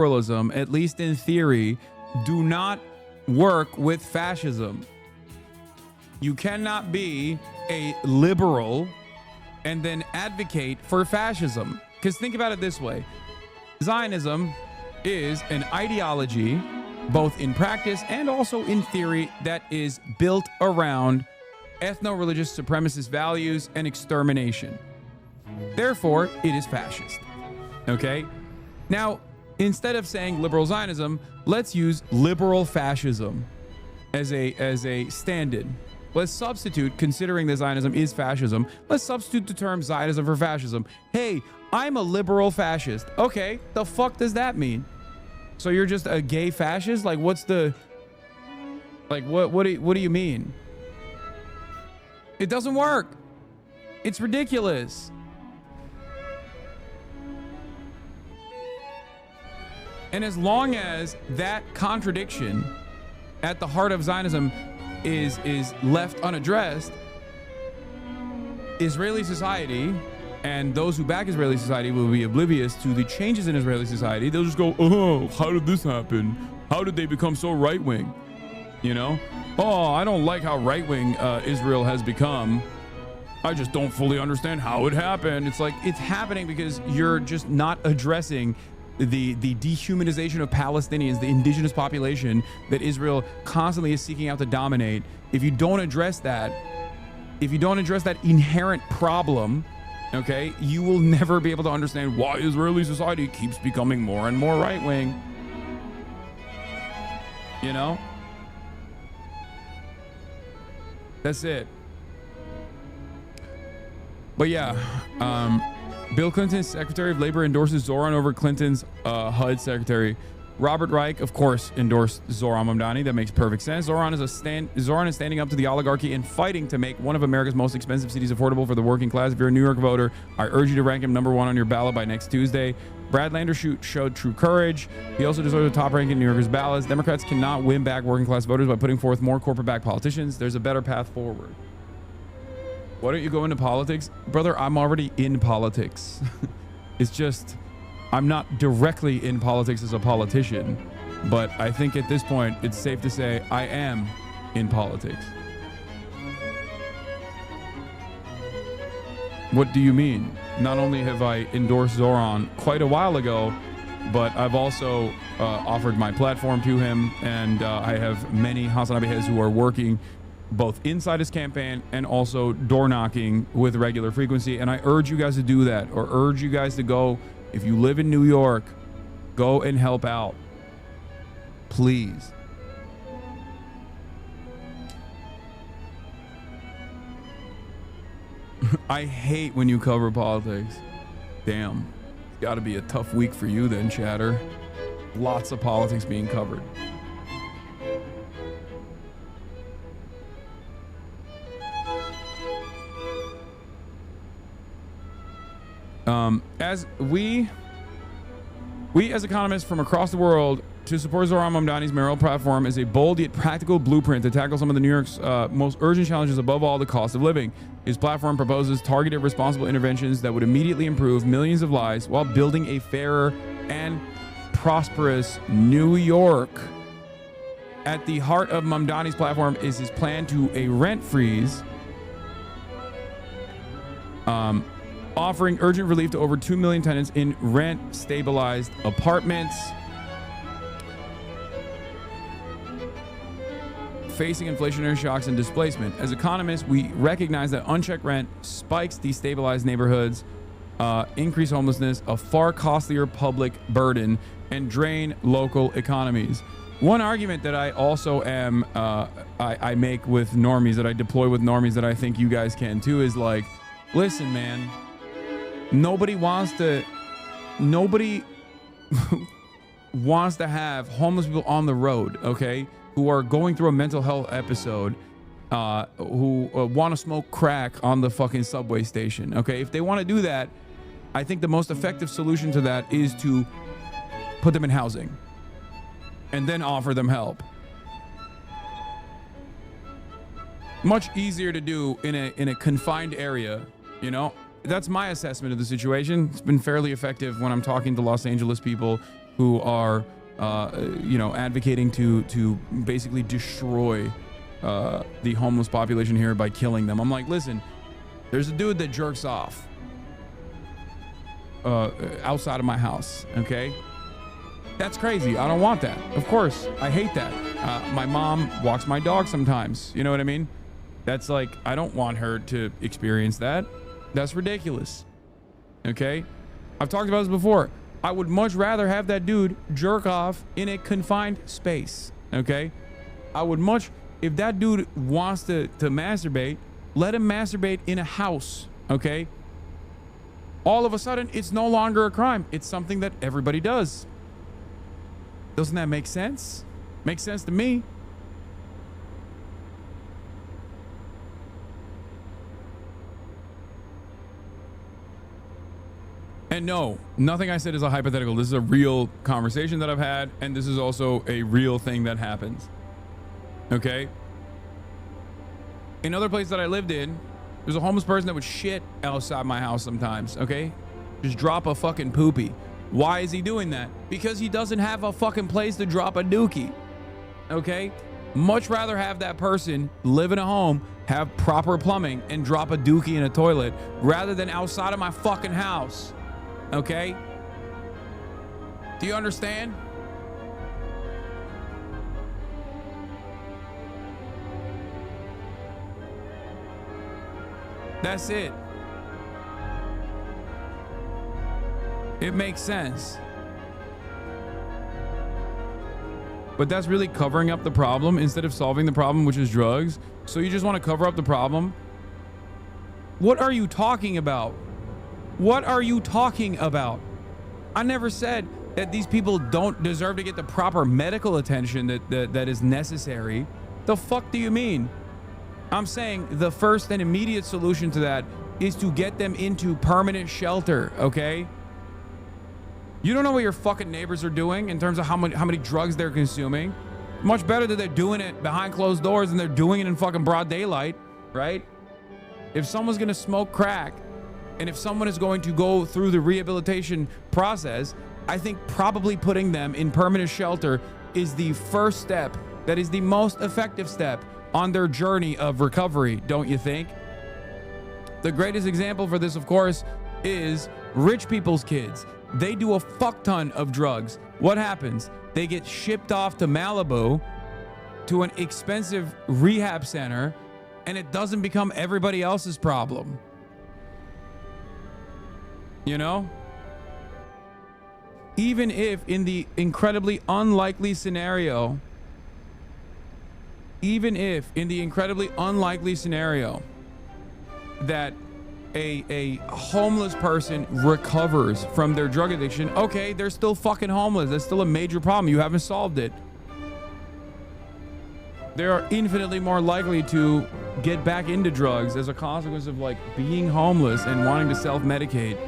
liberalism, at least in theory, do not work with fascism. You cannot be a liberal and then advocate for fascism. Because think about it this way. Zionism is an ideology, both in practice and also in theory, that is built around ethno-religious supremacist values and extermination. Therefore, it is fascist. Okay? Now, instead of saying liberal Zionism, let's use liberal fascism as a stand-in. Let's substitute, considering that Zionism is fascism, let's substitute the term Zionism for fascism. Hey, I'm a liberal fascist. Okay, the fuck does that mean? So you're just a gay fascist? Like, what's the... Like, what do you mean? It doesn't work. It's ridiculous. And as long as that contradiction at the heart of Zionism is left unaddressed, Israeli society and those who back Israeli society will be oblivious to the changes in Israeli society. They'll just go, oh, how did this happen? How did they become so right-wing? You know? Oh, I don't like how right-wing Israel has become. I just don't fully understand how it happened. It's like, it's happening because you're just not addressing the dehumanization of Palestinians, the indigenous population that Israel constantly is seeking out to dominate. If you don't address that inherent problem, okay, you will never be able to understand why Israeli society keeps becoming more and more right-wing. You know? That's it. But yeah, Bill Clinton's Secretary of Labor endorses Zoran over Clinton's HUD Secretary. Robert Reich, of course, endorsed Zoran Mamdani. That makes perfect sense. Zoran is standing up to the oligarchy and fighting to make one of America's most expensive cities affordable for the working class. If you're a New York voter, I urge you to rank him number one on your ballot by next Tuesday. Brad Lander showed true courage. He also deserves a top rank in New Yorkers' ballots. Democrats cannot win back working class voters by putting forth more corporate-backed politicians. There's a better path forward. Why don't you go into politics? Brother, I'm already in politics. It's just, I'm not directly in politics as a politician, but I think at this point, it's safe to say I am in politics. What do you mean? Not only have I endorsed Zoran quite a while ago, but I've also offered my platform to him, and I have many Hassan Abihez who are working both inside his campaign and also door knocking with regular frequency. And I urge you guys to do that, or urge you guys to go. If you live in New York, go and help out. Please. I hate when you cover politics. Damn. It's got to be a tough week for you then, chatter. Lots of politics being covered. As we as economists from across the world to support Zoran Mamdani's mayoral platform is a bold yet practical blueprint to tackle some of the New York's most urgent challenges, above all the cost of living. His platform proposes targeted, responsible interventions that would immediately improve millions of lives while building a fairer and prosperous New York. At the heart of Mamdani's platform is his plan to a rent freeze, offering urgent relief to over 2 million tenants in rent-stabilized apartments facing inflationary shocks and displacement. As economists, we recognize that unchecked rent spikes destabilized neighborhoods, increase homelessness, a far costlier public burden, and drain local economies. One argument that I also am, I make with normies, that I deploy with normies, that I think you guys can too, is like, listen, man, nobody wants to have homeless people on the road, okay, who are going through a mental health episode, who want to smoke crack on the fucking subway station, okay? If they want to do that, I think the most effective solution to that is to put them in housing and then offer them help. Much easier to do in a confined area, you know? That's my assessment of the situation. It's been fairly effective when I'm talking to Los Angeles people who are, advocating to basically destroy the homeless population here by killing them. I'm like, listen, there's a dude that jerks off outside of my house. Okay. That's crazy. I don't want that. Of course, I hate that. My mom walks my dog sometimes. You know what I mean? That's like, I don't want her to experience that. That's ridiculous. Okay? I've talked about this before. I would much rather have that dude jerk off in a confined space. Okay? I would much, if that dude wants to masturbate, let him masturbate in a house. Okay? All of a sudden, it's no longer a crime. It's something that everybody does. Doesn't that make sense? Makes sense to me. And no, nothing I said is a hypothetical. This is a real conversation that I've had, and this is also a real thing that happens. Okay? In other places that I lived in, there's a homeless person that would shit outside my house sometimes, okay? Just drop a fucking poopy. Why is he doing that? Because he doesn't have a fucking place to drop a dookie. Okay? Much rather have that person live in a home, have proper plumbing, and drop a dookie in a toilet rather than outside of my fucking house. Okay? Do you understand? That's it. It makes sense. But that's really covering up the problem instead of solving the problem, which is drugs. So you just want to cover up the problem? What are you talking about? What are you talking about? I never said that these people don't deserve to get the proper medical attention that is necessary. The fuck do you mean? I'm saying the first and immediate solution to that is to get them into permanent shelter, okay? You don't know what your fucking neighbors are doing in terms of how many drugs they're consuming. Much better that they're doing it behind closed doors than they're doing it in fucking broad daylight, right? If someone's gonna smoke crack, and if someone is going to go through the rehabilitation process, I think probably putting them in permanent shelter is the first step, that is the most effective step on their journey of recovery, don't you think? The greatest example for this, of course, is rich people's kids. They do a fuck ton of drugs. What happens? They get shipped off to Malibu to an expensive rehab center, and it doesn't become everybody else's problem. You know? Even if in the incredibly unlikely scenario that a homeless person recovers from their drug addiction, okay, they're still fucking homeless. That's still a major problem. You haven't solved it. They are infinitely more likely to get back into drugs as a consequence of like being homeless and wanting to self-medicate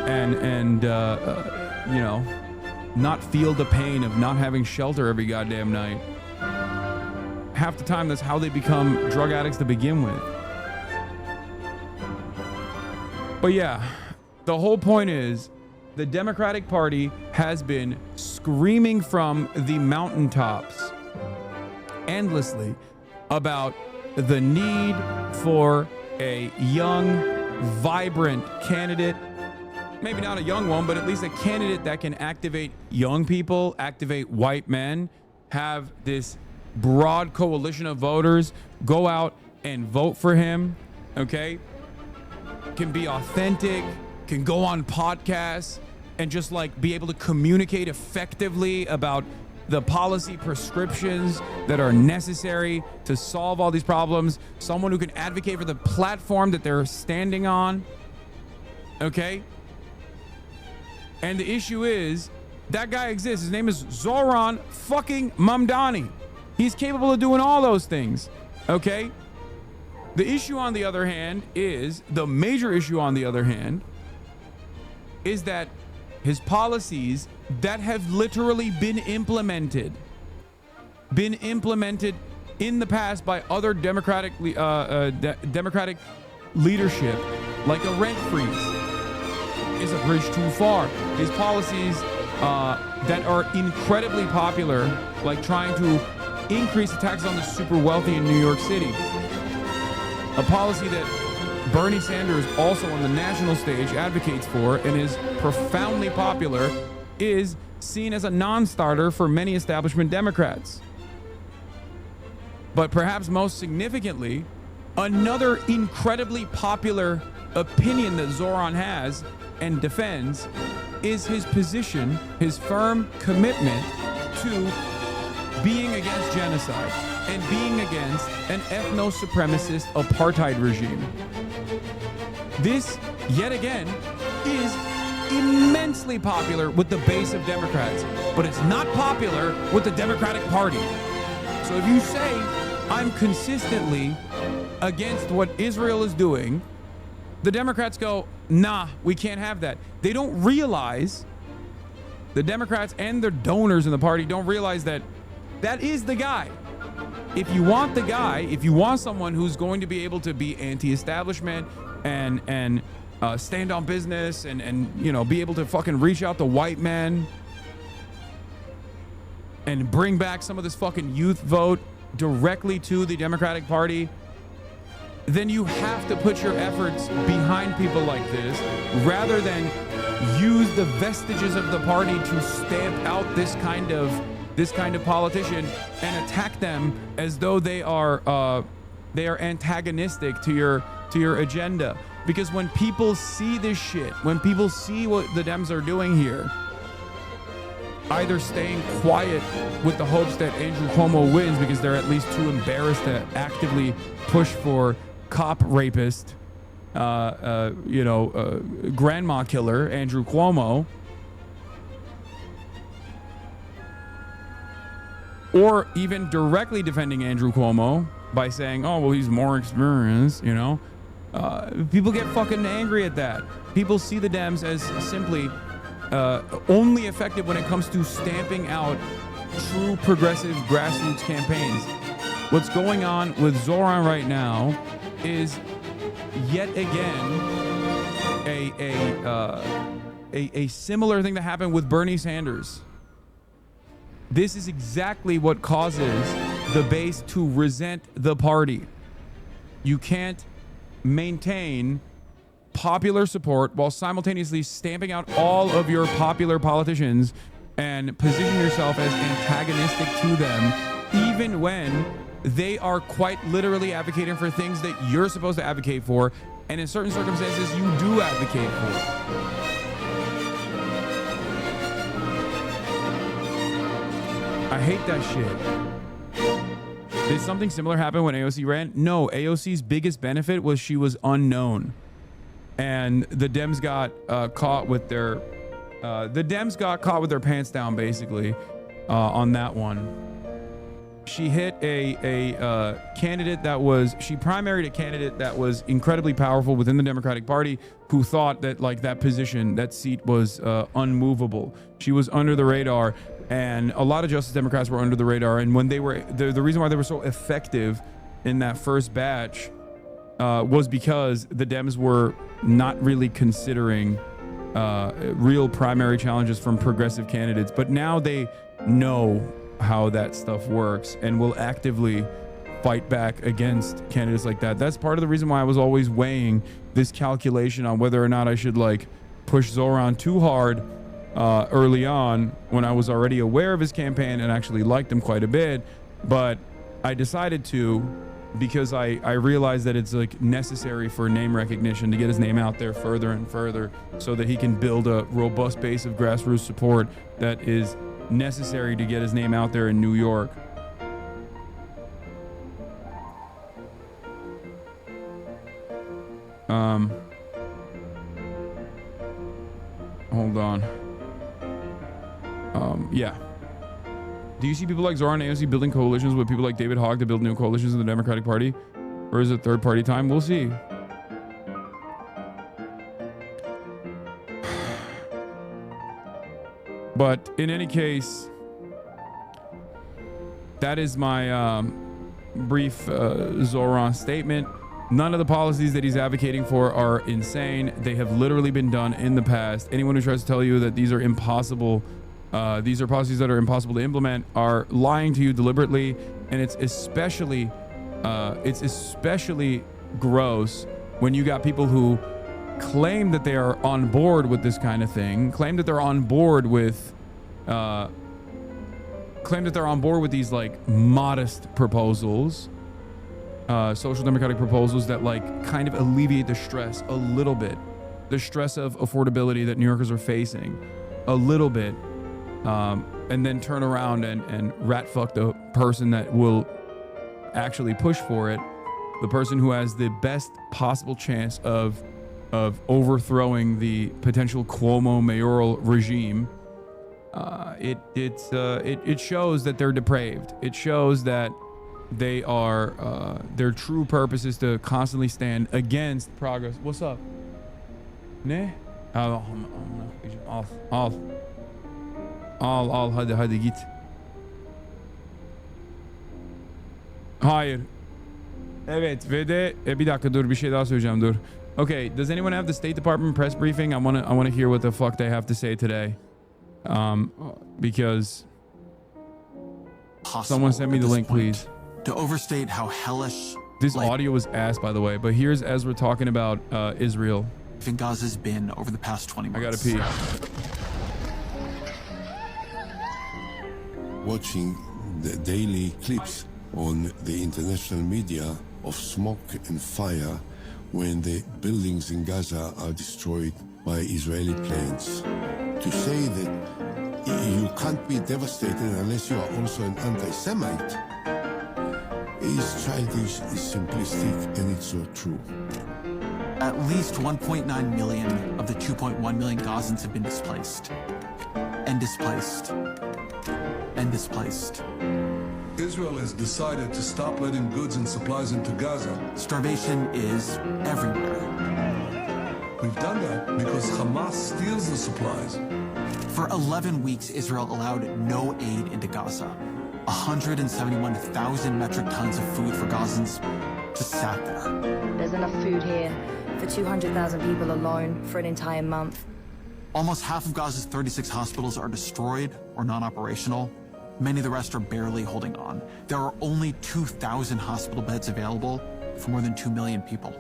and not feel the pain of not having shelter every goddamn night. Half the time, that's how they become drug addicts to begin with. But yeah, the whole point is the Democratic Party has been screaming from the mountaintops endlessly about the need for a young, vibrant candidate. Maybe not a young one, but at least a candidate that can activate young people, activate white men, have this broad coalition of voters go out and vote for him, okay? Can be authentic, can go on podcasts and just like be able to communicate effectively about the policy prescriptions that are necessary to solve all these problems. Someone who can advocate for the platform that they're standing on, okay? And the issue is, that guy exists. His name is Zoran fucking Mamdani. He's capable of doing all those things, okay? The issue, on the other hand, the major issue, on the other hand, is that his policies that have literally been implemented in the past by other democratic leadership, like a rent freeze, is a bridge too far. His policies that are incredibly popular, like trying to increase the taxes on the super wealthy in New York City. A policy that Bernie Sanders, also on the national stage, advocates for and is profoundly popular, is seen as a non-starter for many establishment Democrats. But perhaps most significantly, another incredibly popular opinion that Zoran has and defends is his position, his firm commitment to being against genocide and being against an ethno-supremacist apartheid regime. This, yet again, is immensely popular with the base of Democrats, but it's not popular with the Democratic Party. So if you say, I'm consistently against what Israel is doing, the Democrats go, nah, we can't have that. They don't realize, the Democrats and their donors in the party don't realize that that is the guy. If you want the guy, if you want someone who's going to be able to be anti-establishment and stand on business and you know, be able to fucking reach out to white men and bring back some of this fucking youth vote directly to the Democratic Party, then you have to put your efforts behind people like this rather than use the vestiges of the party to stamp out this kind of politician and attack them as though they are antagonistic to your agenda. Because when people see this shit, when people see what the Dems are doing here, either staying quiet with the hopes that Andrew Cuomo wins because they're at least too embarrassed to actively push for cop rapist, grandma killer Andrew Cuomo, or even directly defending Andrew Cuomo by saying, oh, well, he's more experienced, you know. People get fucking angry at that. People see the Dems as simply only effective when it comes to stamping out true progressive grassroots campaigns. What's going on with Zoran right now is yet again a similar thing that happened with Bernie Sanders. This is exactly what causes the base to resent the party. You can't maintain popular support while simultaneously stamping out all of your popular politicians and position yourself as antagonistic to them, even when they are quite literally advocating for things that you're supposed to advocate for, and in certain circumstances you do advocate for. I hate that shit. Did something similar happen when AOC ran? No, AOC's biggest benefit was she was unknown. And the Dems got caught with their pants down, basically, on that one. She hit a candidate that was, she primaried a candidate that was incredibly powerful within the Democratic Party, who thought that like that position, that seat was unmovable. She was under the radar, and a lot of Justice Democrats were under the radar. And when they were, the reason why they were so effective in that first batch was because the Dems were not really considering real primary challenges from progressive candidates. But now they know how that stuff works and will actively fight back against candidates like that. That's part of the reason why I was always weighing this calculation on whether or not I should like push Zoran too hard early on, when I was already aware of his campaign and actually liked him quite a bit. But I decided to, because I realized that it's like necessary for name recognition to get his name out there further and further so that he can build a robust base of grassroots support that is necessary to get his name out there in New York. Hold on. Yeah. Do you see people like Zoran and AOC building coalitions with people like David Hogg to build new coalitions in the Democratic Party? Or is it third party time? We'll see. But in any case, that is my brief Zoran statement. None of the policies that he's advocating for are insane. They have literally been done in the past. Anyone who tries to tell you that these are impossible these are policies that are impossible to implement, are lying to you deliberately, and it's especially gross when you got people who claim that they are on board with this kind of thing, claim that they're on board with these like modest proposals, social democratic proposals that like kind of alleviate the stress a little bit, the stress of affordability that New Yorkers are facing a little bit, and then turn around and rat fuck the person that will actually push for it, the person who has the best possible chance of overthrowing the potential Cuomo mayoral regime. It shows that they're depraved. It shows that they are their true purpose is to constantly stand against progress. What's up? Ne? Al hadi git. Hayır. Evet ve de bir dakika dur, bir şey daha söyleyeceğim, dur. Okay, does anyone have the State Department press briefing? I want to hear what the fuck they have to say today. Because someone send me the link, please. To overstate how hellish this audio was ass, by the way, but here's Ezra talking about Israel. Gaza's been over the past 20 months. I gotta pee. Watching the daily clips on the international media of smoke and fire when the buildings in Gaza are destroyed by Israeli planes. To say that you can't be devastated unless you are also an anti-Semite is childish, is simplistic, and it's not true. At least 1.9 million of the 2.1 million Gazans have been displaced. And displaced. And displaced. Israel has decided to stop letting goods and supplies into Gaza. Starvation is everywhere. We've done that because Hamas steals the supplies. For 11 weeks, Israel allowed no aid into Gaza. 171,000 metric tons of food for Gazans just sat there. There's enough food here for 200,000 people alone for an entire month. Almost half of Gaza's 36 hospitals are destroyed or non-operational. Many of the rest are barely holding on. There are only 2,000 hospital beds available for more than 2 million people.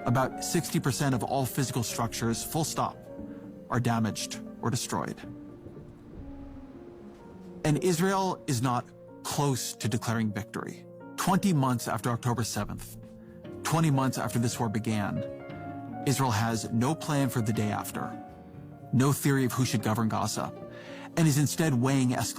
About 60% of all physical structures, full stop, are damaged or destroyed. And Israel is not close to declaring victory. 20 months after October 7th, 20 months after this war began, Israel has no plan for the day after, no theory of who should govern Gaza, and is instead weighing escalation